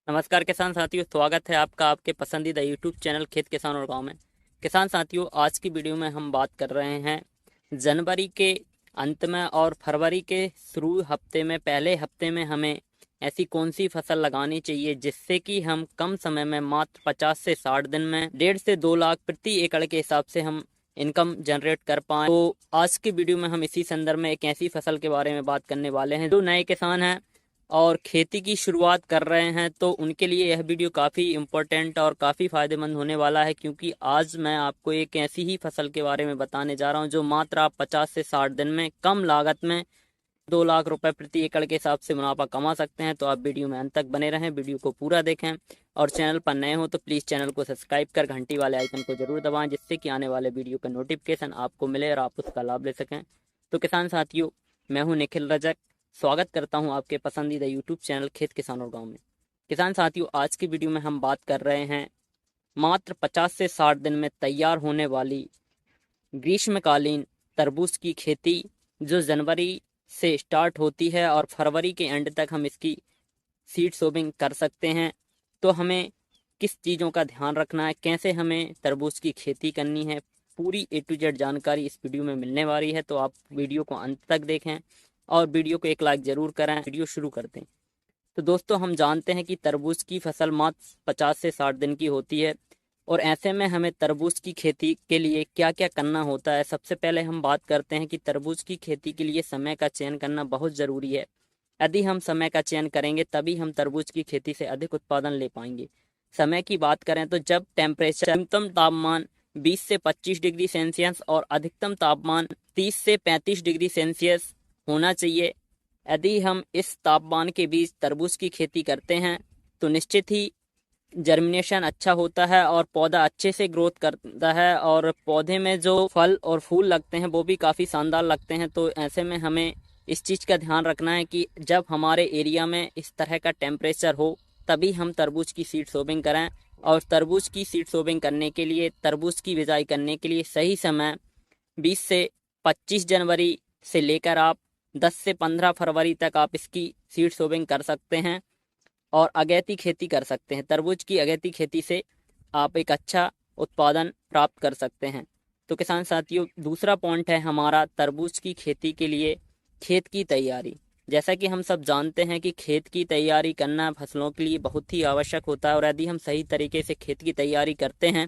नमस्कार किसान साथियों, स्वागत है आपका आपके पसंदीदा यूट्यूब चैनल खेत किसान और गांव में। किसान साथियों, आज की वीडियो में हम बात कर रहे हैं जनवरी के अंत में और फरवरी के शुरू हफ्ते में, पहले हफ्ते में हमें ऐसी कौन सी फसल लगानी चाहिए जिससे कि हम कम समय में मात्र 50 से 60 दिन में 1.5 से 2 लाख प्रति एकड़ के हिसाब से हम इनकम जनरेट कर पाएं। तो आज की वीडियो में हम इसी संदर्भ में एक ऐसी फसल के बारे में बात करने वाले हैं जो नए किसान हैं और खेती की शुरुआत कर रहे हैं, तो उनके लिए यह वीडियो काफ़ी इम्पोर्टेंट और काफ़ी फ़ायदेमंद होने वाला है, क्योंकि आज मैं आपको एक ऐसी ही फसल के बारे में बताने जा रहा हूं जो मात्र आप 50 से 60 दिन में कम लागत में 2 लाख रुपए प्रति एकड़ के हिसाब से मुनाफा कमा सकते हैं। तो आप वीडियो में अंत तक बने रहें, वीडियो को पूरा देखें और चैनल पर नए हो तो प्लीज़ चैनल को सब्सक्राइब कर घंटी वाले आइकन को जरूर दबाएं, जिससे कि आने वाले वीडियो का नोटिफिकेशन आपको मिले और आप उसका लाभ ले सकें। तो किसान साथियों, मैं हूँ निखिल रजक, स्वागत करता हूं आपके पसंदीदा यूट्यूब चैनल खेत किसान और गांव में। किसान साथियों, आज की वीडियो में हम बात कर रहे हैं मात्र 50 से 60 दिन में तैयार होने वाली ग्रीष्मकालीन तरबूज की खेती, जो जनवरी से स्टार्ट होती है और फरवरी के एंड तक हम इसकी सीड सोविंग कर सकते हैं। तो हमें किस चीज़ों का ध्यान रखना है, कैसे हमें तरबूज की खेती करनी है, पूरी A to Z जानकारी इस वीडियो में मिलने वाली है। तो आप वीडियो को अंत तक देखें और वीडियो को एक लाइक जरूर करें। वीडियो शुरू करते हैं। तो दोस्तों, हम जानते हैं कि तरबूज की फसल मात्र 50 से 60 दिन की होती है और ऐसे में हमें तरबूज की खेती के लिए क्या क्या करना होता है। सबसे पहले हम बात करते हैं कि तरबूज की खेती के लिए समय का चयन करना बहुत ज़रूरी है। यदि हम समय का चयन करेंगे तभी हम तरबूज की खेती से अधिक उत्पादन ले पाएंगे। समय की बात करें तो जब टेम्परेचर, न्यूनतम तापमान 20 से 25 डिग्री सेल्सियस और अधिकतम तापमान 30 से 35 डिग्री सेल्सियस होना चाहिए। यदि हम इस तापमान के बीच तरबूज की खेती करते हैं तो निश्चित ही जर्मिनेशन अच्छा होता है और पौधा अच्छे से ग्रोथ करता है और पौधे में जो फल और फूल लगते हैं वो भी काफ़ी शानदार लगते हैं। तो ऐसे में हमें इस चीज़ का ध्यान रखना है कि जब हमारे एरिया में इस तरह का टेम्परेचर हो तभी हम तरबूज की सीड सोविंग करें। और तरबूज की सीड सोविंग करने के लिए, तरबूज की बिजाई करने के लिए सही समय 20 से 25 जनवरी से लेकर आप 10 से 15 फरवरी तक आप इसकी सीड सोविंग कर सकते हैं और अगैती खेती कर सकते हैं। तरबूज की अगैती खेती से आप एक अच्छा उत्पादन प्राप्त कर सकते हैं। तो किसान साथियों, दूसरा पॉइंट है हमारा तरबूज की खेती के लिए खेत की तैयारी। जैसा कि हम सब जानते हैं कि खेत की तैयारी करना फसलों के लिए बहुत ही आवश्यक होता है और यदि हम सही तरीके से खेत की तैयारी करते हैं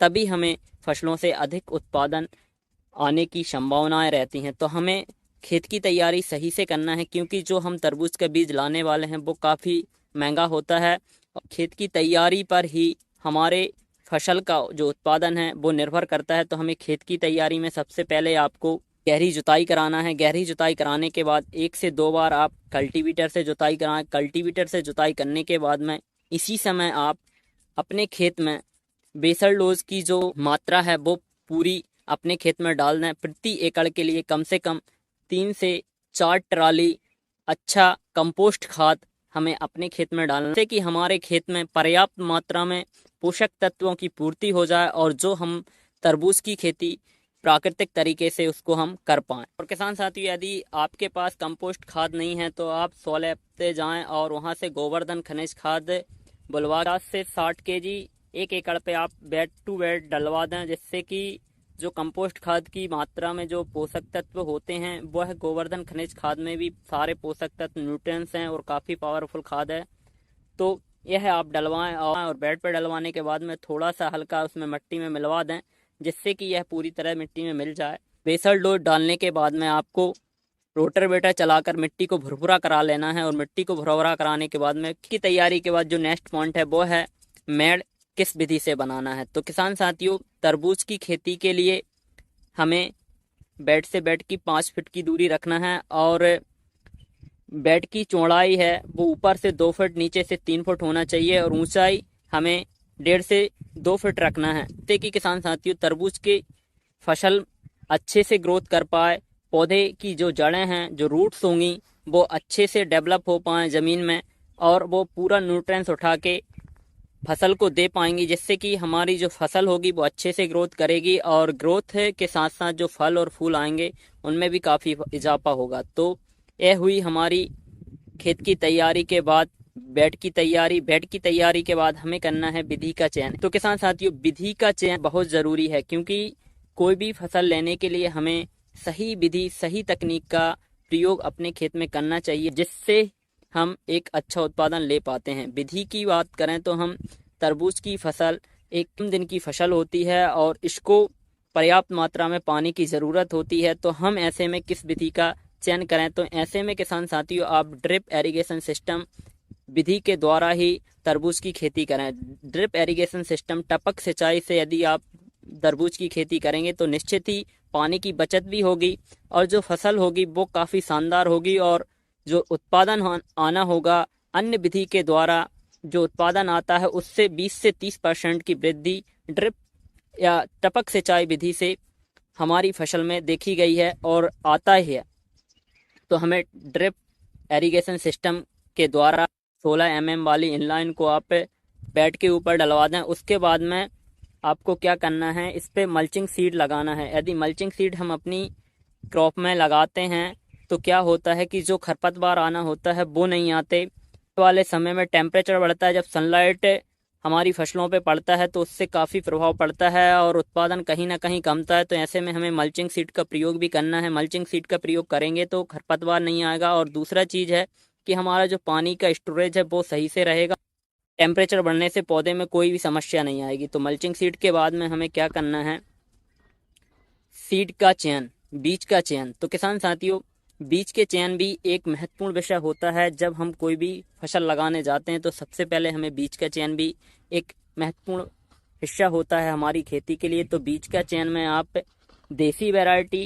तभी हमें फसलों से अधिक उत्पादन आने की संभावनाएं रहती हैं। तो हमें खेत की तैयारी सही से करना है, क्योंकि जो हम तरबूज का बीज लाने वाले हैं वो काफ़ी महंगा होता है और खेत की तैयारी पर ही हमारे फसल का जो उत्पादन है वो निर्भर करता है। तो हमें खेत की तैयारी में सबसे पहले आपको गहरी जुताई कराना है। गहरी जुताई कराने के बाद 1 से 2 बार आप कल्टीवेटर से जुताई कराएं। कल्टीवेटर से जुताई करने के बाद में इसी समय आप अपने खेत में बेसल डोज की जो मात्रा है वो पूरी अपने खेत में डाल दें। प्रति एकड़ के लिए कम से कम 3 से 4 ट्राली अच्छा कंपोस्ट खाद हमें अपने खेत में डालना, जिससे कि हमारे खेत में पर्याप्त मात्रा में पोषक तत्वों की पूर्ति हो जाए और जो हम तरबूज की खेती प्राकृतिक तरीके से उसको हम कर पाएँ। और किसान साथियों, यदि आपके पास कंपोस्ट खाद नहीं है तो आप सोलर पे जाएं और वहां से गोवर्धन खनिज खाद बुलवा 50 से 60 केजी 1 एकड़ पे आप बेड टू बेड डलवा दें, जिससे कि जो कंपोस्ट खाद की मात्रा में जो पोषक तत्व होते हैं वह गोवर्धन खनिज खाद में भी सारे पोषक तत्व न्यूट्रिएंट्स हैं और काफ़ी पावरफुल खाद है। तो यह आप डलवाएं और बेड पर डलवाने के बाद में थोड़ा सा हल्का उसमें मिट्टी में मिलवा दें, जिससे कि यह पूरी तरह मिट्टी में मिल जाए। बेसल डोज डालने के बाद में आपको रोटावेटर चलाकर मिट्टी को भुरभुरा करा लेना है और मिट्टी को भुरभुरा कराने के बाद में की तैयारी के बाद जो नेक्स्ट पॉइंट है वो है मेड़ किस विधि से बनाना है। तो किसान साथियों, तरबूज की खेती के लिए हमें बेड से बेड की 5 फीट की दूरी रखना है और बेड की चौड़ाई है वो ऊपर से 2 फीट, नीचे से 3 फुट होना चाहिए और ऊंचाई हमें 1.5 से 2 फीट रखना है, जिससे कि किसान साथियों तरबूज की फसल अच्छे से ग्रोथ कर पाए, पौधे की जो जड़ें हैं, जो रूट्स होंगी वो अच्छे से डेवलप हो पाए ज़मीन में और वो पूरा न्यूट्रिएंट्स उठा के फसल को दे पाएंगी, जिससे कि हमारी जो फसल होगी वो अच्छे से ग्रोथ करेगी और ग्रोथ के साथ साथ जो फल और फूल आएंगे उनमें भी काफ़ी इजाफा होगा। तो यह हुई हमारी खेत की तैयारी के बाद बेड की तैयारी के बाद हमें करना है विधि का चयन। तो किसान साथियों, विधि का चयन बहुत ज़रूरी है, क्योंकि कोई भी फसल लेने के लिए हमें सही विधि, सही तकनीक का प्रयोग अपने खेत में करना चाहिए, जिससे हम एक अच्छा उत्पादन ले पाते हैं। विधि की बात करें तो हम तरबूज की फसल एक कम दिन की फसल होती है और इसको पर्याप्त मात्रा में पानी की ज़रूरत होती है। तो हम ऐसे में किस विधि का चयन करें? तो ऐसे में किसान साथियों, आप ड्रिप एरीगेशन सिस्टम विधि के द्वारा ही तरबूज की खेती करें। ड्रिप एरीगेशन सिस्टम, टपक सिंचाई से यदि आप तरबूज की खेती करेंगे तो निश्चित ही पानी की बचत भी होगी और जो फसल होगी वो काफ़ी शानदार होगी, और जो उत्पादन आना होगा अन्य विधि के द्वारा जो उत्पादन आता है उससे 20 से 30% की वृद्धि ड्रिप या टपक सिंचाई विधि से हमारी फसल में देखी गई है और आता ही है। तो हमें ड्रिप एरीगेशन सिस्टम के द्वारा 16 mm वाली इनलाइन को आप बेड के ऊपर डलवा दें। उसके बाद में आपको क्या करना है, इस पे मल्चिंग सीड लगाना है। यदि मल्चिंग सीड हम अपनी क्रॉप में लगाते हैं तो क्या होता है कि जो खरपतवार आना होता है वो नहीं आते। वाले समय में टेम्परेचर बढ़ता है, जब सनलाइट हमारी फसलों पे पड़ता है तो उससे काफ़ी प्रभाव पड़ता है और उत्पादन कहीं ना कहीं कमता है। तो ऐसे में हमें मल्चिंग सीड का प्रयोग भी करना है। मल्चिंग सीड का प्रयोग करेंगे तो खरपतवार नहीं आएगा। और दूसरा चीज़ है कि हमारा जो पानी का स्टोरेज है वो सही से रहेगा। टेम्परेचर बढ़ने से पौधे में कोई भी समस्या नहीं आएगी। तो मल्चिंग सीड के बाद में हमें क्या करना है, सीड का चयन, बीज का चयन। तो किसान साथियों, बीज के चयन भी एक महत्वपूर्ण विषय होता है। जब हम कोई भी फसल लगाने जाते हैं तो सबसे पहले हमें बीज का चयन भी एक महत्वपूर्ण हिस्सा होता है हमारी खेती के लिए। तो बीज का चयन में आप देसी वैरायटी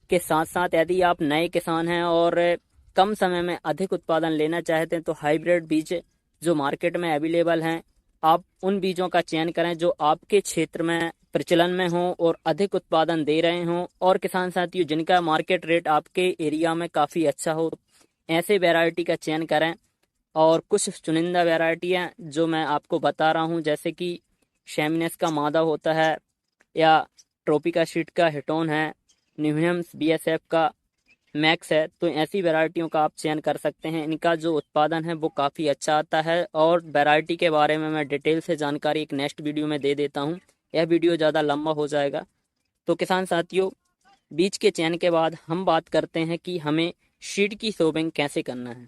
के साथ साथ यदि आप नए किसान हैं और कम समय में अधिक उत्पादन लेना चाहते हैं तो हाइब्रिड बीज जो मार्केट में अवेलेबल हैं, आप उन बीजों का चयन करें जो आपके क्षेत्र में प्रचलन में हो और अधिक उत्पादन दे रहे हों। और किसान साथियों, जिनका मार्केट रेट आपके एरिया में काफ़ी अच्छा हो, ऐसे वैरायटी का चयन करें। और कुछ चुनिंदा वैरायटियाँ जो मैं आपको बता रहा हूँ, जैसे कि शैमिनस का मादा होता है, या ट्रोपिका शीट का हिटोन है, न्यूहेम्स BSF का मैक्स है। तो ऐसी वैरायटियों का आप चयन कर सकते हैं। इनका जो उत्पादन है वो काफ़ी अच्छा आता है। और वैरायटी के बारे में मैं डिटेल से जानकारी एक नेक्स्ट वीडियो में दे देता हूँ, यह वीडियो ज़्यादा लंबा हो जाएगा। तो किसान साथियों, बीज के चयन के बाद हम बात करते हैं कि हमें सीड की सोविंग कैसे करना है।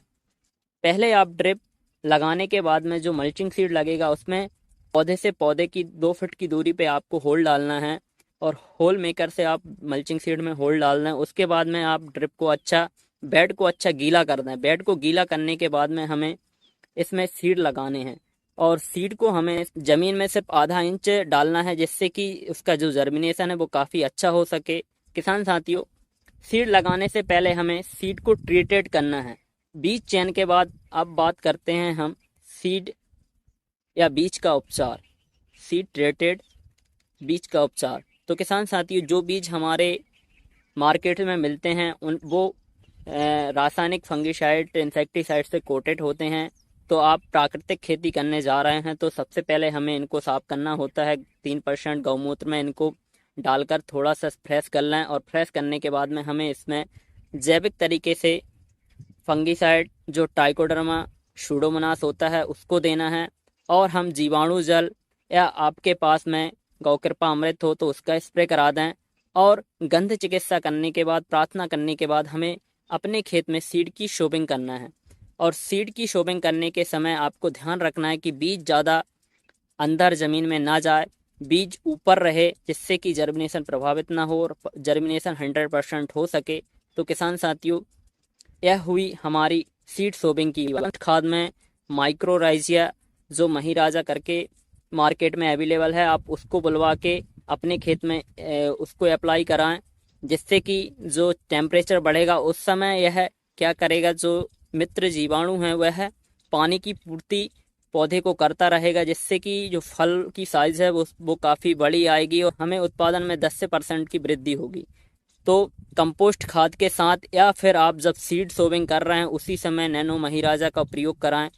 पहले आप ड्रिप लगाने के बाद में जो मल्चिंग सीड लगेगा उसमें पौधे से पौधे की 2 फीट की दूरी पे आपको होल डालना है और होल मेकर से आप मल्चिंग सीड में होल डालना है। उसके बाद में आप ड्रिप को अच्छा, बेड को अच्छा गीला करना है। बेड को गीला करने के बाद में हमें इसमें सीड लगाने हैं और सीड को हमें ज़मीन में सिर्फ आधा इंच डालना है, जिससे कि उसका जो जर्मिनेशन है वो काफ़ी अच्छा हो सके। किसान साथियों, सीड लगाने से पहले हमें सीड को ट्रीटेड करना है। बीज चयन के बाद अब बात करते हैं हम सीड या बीज का उपचार, सीड ट्रीटेड बीज का उपचार। तो किसान साथियों, जो बीज हमारे मार्केट में मिलते हैं वो रासायनिक फंगिसाइड, इंसेक्टिसाइड से कोटेड होते हैं। तो आप प्राकृतिक खेती करने जा रहे हैं तो सबसे पहले हमें इनको साफ करना होता है। 3% गौमूत्र में इनको डालकर थोड़ा सा फ्रेश कर लें और फ्रेश करने के बाद में हमें इसमें जैविक तरीके से फंगिसाइड जो ट्राइकोडर्मा सूडोमोनास होता है उसको देना है। और हम जीवाणु जल या आपके पास में गौ कृपा अमृत हो तो उसका स्प्रे करा दें। और गंध चिकित्सा करने के बाद, प्रार्थना करने के बाद हमें अपने खेत में सीड की शोबिंग करना है। और सीड की शोबिंग करने के समय आपको ध्यान रखना है कि बीज ज़्यादा अंदर ज़मीन में ना जाए, बीज ऊपर रहे, जिससे कि जर्मिनेशन प्रभावित ना हो और जर्मिनेशन 100% हो सके। तो किसान साथियों, यह हुई हमारी सीड सोबिंग की। खाद में माइक्रोराइजिया जो महिराजा करके मार्केट में अवेलेबल है, आप उसको बुलवा के अपने खेत में उसको अप्लाई कराएं, जिससे कि जो टेम्परेचर बढ़ेगा उस समय यह क्या करेगा, जो मित्र जीवाणु हैं वह पानी की पूर्ति पौधे को करता रहेगा, जिससे कि जो फल की साइज़ है वो काफ़ी बड़ी आएगी और हमें उत्पादन में 10% की वृद्धि होगी। तो कंपोस्ट खाद के साथ या फिर आप जब सीड सोविंग कर रहे हैं उसी समय नैनो महिराजा का प्रयोग कराएं।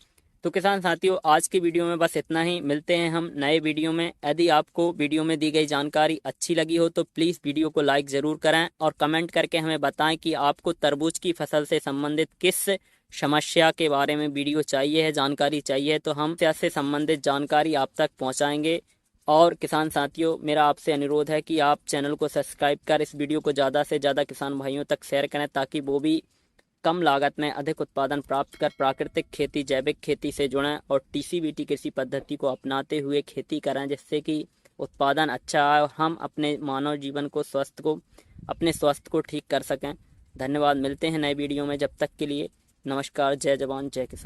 तो किसान साथियों, आज की वीडियो में बस इतना ही। मिलते हैं हम नए वीडियो में। यदि आपको वीडियो में दी गई जानकारी अच्छी लगी हो तो प्लीज़ वीडियो को लाइक ज़रूर करें और कमेंट करके हमें बताएं कि आपको तरबूज की फसल से संबंधित किस समस्या के बारे में वीडियो चाहिए है, जानकारी चाहिए है, तो हम से संबंधित जानकारी आप तक पहुंचाएंगे। और किसान साथियों, मेरा आपसे अनुरोध है कि आप चैनल को सब्सक्राइब कर इस वीडियो को ज़्यादा से ज़्यादा किसान भाइयों तक शेयर करें, ताकि वो भी कम लागत में अधिक उत्पादन प्राप्त कर प्राकृतिक खेती, जैविक खेती से जुड़ें और TCVT कृषि पद्धति को अपनाते हुए खेती करें, जिससे कि उत्पादन अच्छा आए और हम अपने मानव जीवन को अपने स्वास्थ्य को ठीक कर सकें। धन्यवाद, मिलते हैं नए वीडियो में। जब तक के लिए नमस्कार, जय जवान जय किसान।